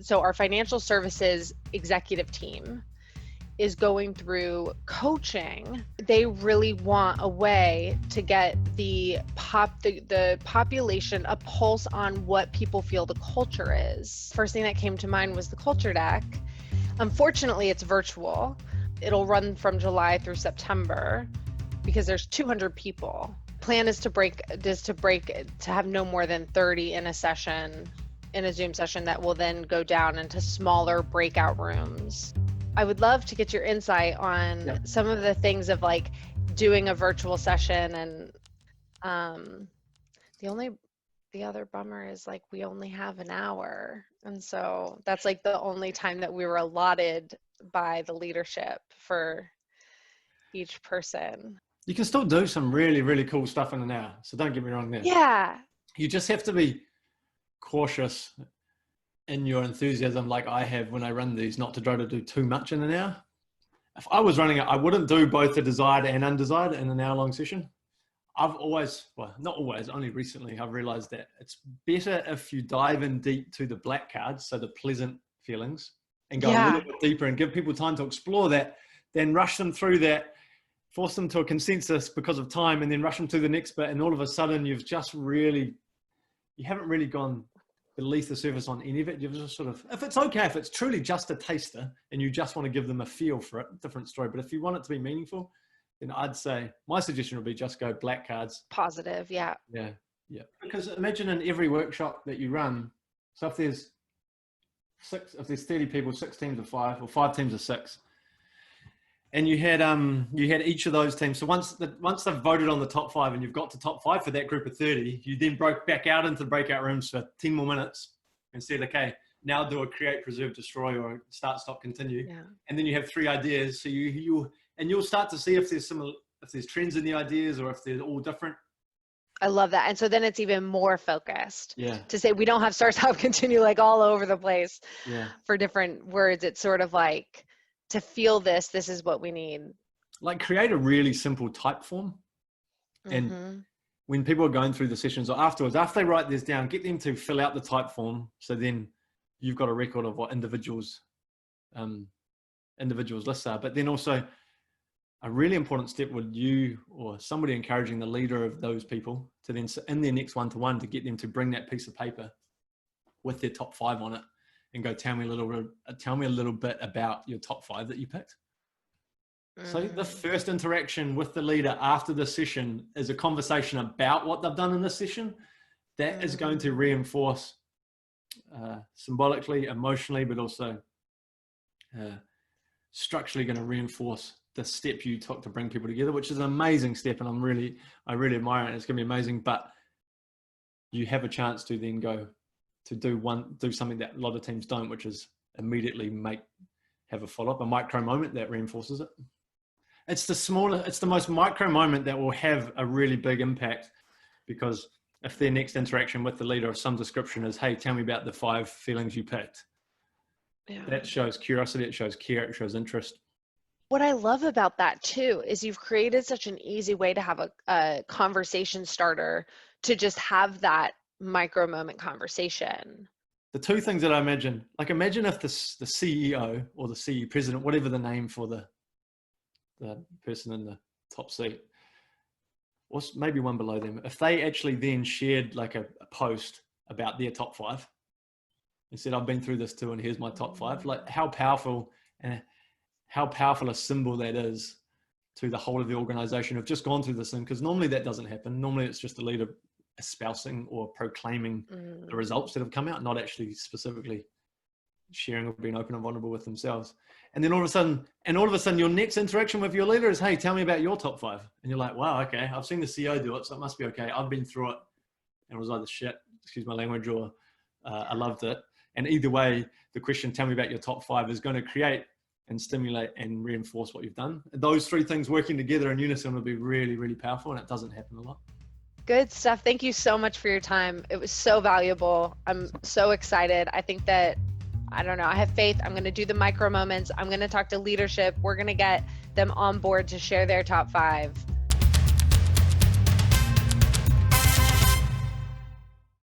so our financial services executive team is going through coaching. They really want a way to get the population a pulse on what people feel the culture is. First thing that came to mind was the culture deck. Unfortunately, it's virtual. It'll run from July through September because there's 200 people. Plan is to have no more than 30 in a session, in a Zoom session that will then go down into smaller breakout rooms. I would love to get your insight on some of the things of like doing a virtual session, and the other bummer is like we only have an hour, and so that's like the only time that we were allotted by the leadership for each person. You can still do some really, really cool stuff in an hour, so don't get me wrong there. Yeah. You just have to be cautious in your enthusiasm, like I have when I run these, not to try to do too much in an hour. If I was running it, I wouldn't do both the desired and undesired in an hour-long session. I've always, well, not always, only recently I've realized that it's better if you dive in deep to the black cards, so the pleasant feelings, and go a little bit deeper and give people time to explore that, then rush them through that, force them to a consensus because of time, and then rush them to the next bit, and all of a sudden you haven't really gone beneath the surface on any of it. You've just sort of, if it's okay, if it's truly just a taster and you just want to give them a feel for it, different story. But if you want it to be meaningful, then I'd say my suggestion would be just go black cards. Positive, yeah. Yeah. Because imagine in every workshop that you run, so if there's 30 people, 6 teams of 5 or 5 teams of 6, and you had each of those teams. So once they've voted on the top 5 and you've got to top 5 for that group of 30, you then broke back out into the breakout rooms for 10 more minutes and said, okay, now do a create, preserve, destroy, or start, stop, continue. Yeah. And then you have 3 ideas. So you'll start to see if there's trends in the ideas or if they're all different. I love that. And so then it's even more focused. Yeah. To say we don't have start, stop, continue like all over the place. Yeah. For different words. It's sort of like, to feel this is what we need. Like create a really simple type form. And when people are going through the sessions or afterwards, after they write this down, get them to fill out the type form. So then you've got a record of what individuals lists are. But then also a really important step would you or somebody encouraging the leader of those people to then in their next one-to-one to get them to bring that piece of paper with their top 5 on it. And go, tell me a little bit about your top 5 that you picked. So the first interaction with the leader after the session is a conversation about what they've done in this session. That is going to reinforce symbolically, emotionally, but also structurally going to reinforce the step you took to bring people together, which is an amazing step. And I really admire it. It's going to be amazing, but you have a chance to then go to do something that a lot of teams don't, which is immediately have a follow-up, a micro moment that reinforces it. It's the most micro moment that will have a really big impact, because if their next interaction with the leader of some description is, hey, tell me about the 5 feelings you picked. Yeah. That shows curiosity, it shows care, it shows interest. What I love about that too, is you've created such an easy way to have a conversation starter to just have that micro moment conversation. The 2 things that I imagine if the CEO or the CE president, whatever the name for the person in the top seat, or maybe one below them, if they actually then shared like a post about their top 5 and said, I've been through this too, and here's my top 5, like how powerful a symbol that is to the whole of the organization have just gone through this thing. Because normally that doesn't happen. Normally it's just the leader espousing or proclaiming the results that have come out, not actually specifically sharing or being open and vulnerable with themselves. And then all of a sudden your next interaction with your leader is, hey, tell me about your top 5. And you're like, wow, okay, I've seen the CEO do it, so it must be okay. I've been through it and it was either shit, excuse my language, or I loved it. And either way, the question, tell me about your top 5, is going to create and stimulate and reinforce what you've done. Those 3 things working together in unison will be really, really powerful, and it doesn't happen a lot. Good stuff. Thank you so much for your time. It was so valuable. I'm so excited. I think that, I don't know, I have faith. I'm going to do the micro moments. I'm going to talk to leadership. We're going to get them on board to share their top 5.